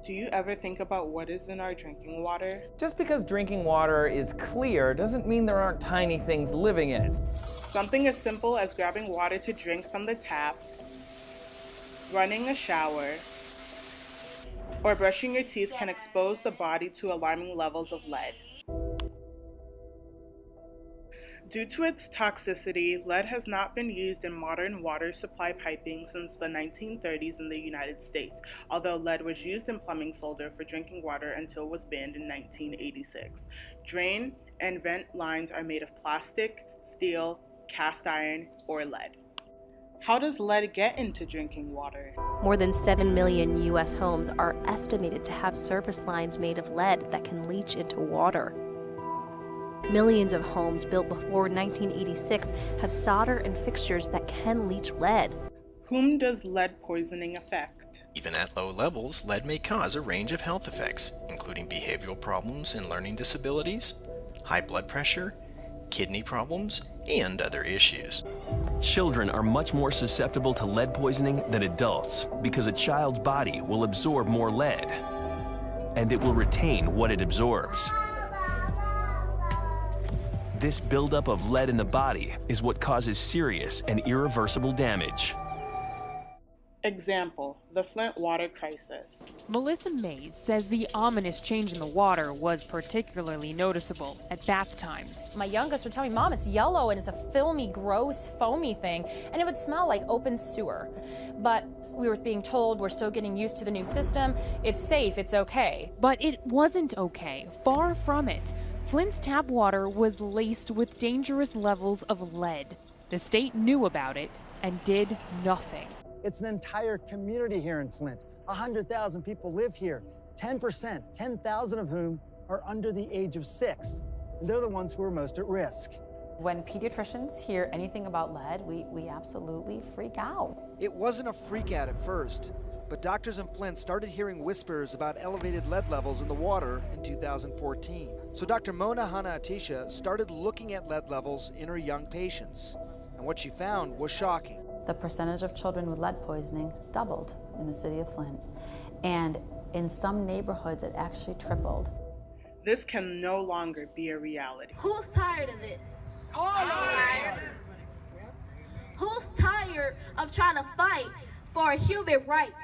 Do you ever think about what is in our drinking water? Just because drinking water is clear doesn't mean there aren't tiny things living in it. Something as simple as grabbing water to drink from the tap, running a shower, or brushing your teeth can expose the body to alarming levels of lead. Due to its toxicity, lead has not been used in modern water supply piping since the 1930s in the United States, although lead was used in plumbing solder for drinking water until it was banned in 1986. Drain and vent lines are made of plastic, steel, cast iron, or lead. How does lead get into drinking water? More than 7 million U.S. homes are estimated to have service lines made of lead that can leach into water. Millions of homes built before 1986 have solder and fixtures that can leach lead. Whom does lead poisoning affect? Even at low levels, lead may cause a range of health effects, including behavioral problems and learning disabilities, high blood pressure, kidney problems, and other issues. Children are much more susceptible to lead poisoning than adults because a child's body will absorb more lead, and it will retain what it absorbs. This buildup of lead in the body is what causes serious and irreversible damage. Example, the Flint water crisis. Melissa Mays says the ominous change in the water was particularly noticeable at bath times. My youngest would tell me, Mom, it's yellow and it's a filmy, gross, foamy thing, and it would smell like open sewer. But we were being told we're still getting used to the new system. It's safe, it's okay. But it wasn't okay, far from it. Flint's tap water was laced with dangerous levels of lead. The state knew about it and did nothing. It's an entire community here in Flint. 100,000 people live here. 10%, 10,000 of whom are under the age of 6. And they're the ones who are most at risk. When pediatricians hear anything about lead, we absolutely freak out. It wasn't a freak out at first, but doctors in Flint started hearing whispers about elevated lead levels in the water in 2014. So Dr. Mona Hanna-Attisha started looking at lead levels in her young patients. And what she found was shocking. The percentage of children with lead poisoning doubled in the city of Flint. And in some neighborhoods, it actually tripled. This can no longer be a reality. Who's tired of this? Who's tired of trying to fight for human rights?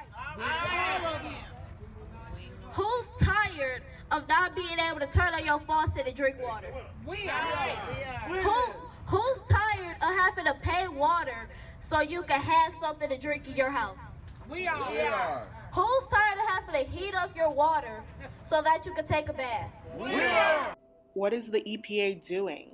Who's tired of not being able to turn on your faucet and drink water? Who's tired of having to pay water so you can have something to drink in your house? We are. Who's tired of having to heat up your water so that you can take a bath? We are. What is the EPA doing?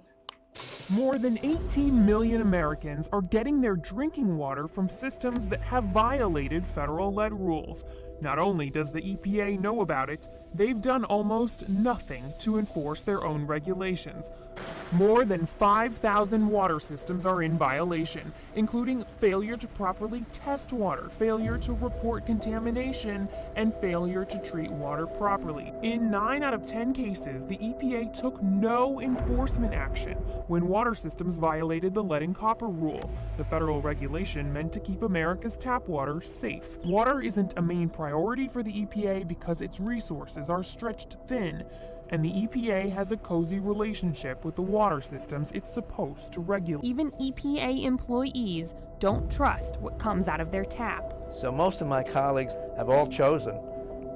More than 18 million Americans are getting their drinking water from systems that have violated federal lead rules. Not only does the EPA know about it, they've done almost nothing to enforce their own regulations. More than 5,000 water systems are in violation, including failure to properly test water, failure to report contamination, and failure to treat water properly. In 9 out of 10 cases, the EPA took no enforcement action when water systems violated the lead and copper rule, the federal regulation meant to keep America's tap water safe. Water isn't a main priority for the EPA because its resources are stretched thin, and the EPA has a cozy relationship with the water systems it's supposed to regulate. Even EPA employees don't trust what comes out of their tap. So most of my colleagues have all chosen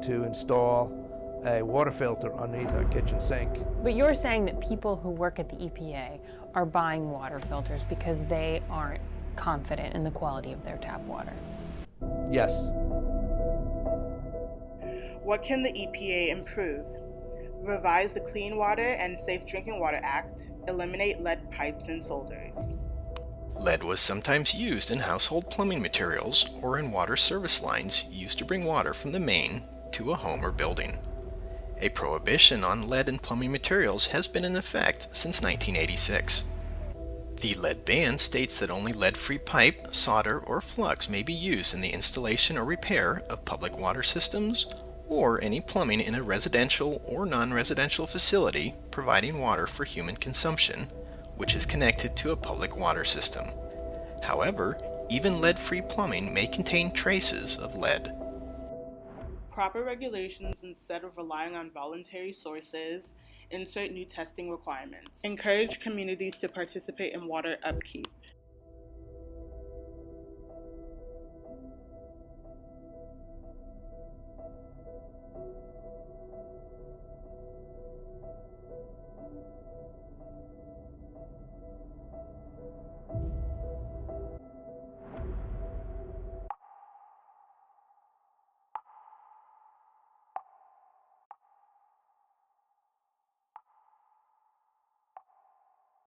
to install a water filter underneath our kitchen sink. But you're saying that people who work at the EPA are buying water filters because they aren't confident in the quality of their tap water? Yes. What can the EPA improve? Revise the Clean Water and Safe Drinking Water Act, eliminate lead pipes and solders. Lead was sometimes used in household plumbing materials or in water service lines used to bring water from the main to a home or building. A prohibition on lead in plumbing materials has been in effect since 1986. The lead ban states that only lead-free pipe, solder, or flux may be used in the installation or repair of public water systems or any plumbing in a residential or non-residential facility providing water for human consumption, which is connected to a public water system. However, even lead-free plumbing may contain traces of lead. proper regulations instead of relying on voluntary sources. Insert new testing requirements. Encourage communities to participate in water upkeep.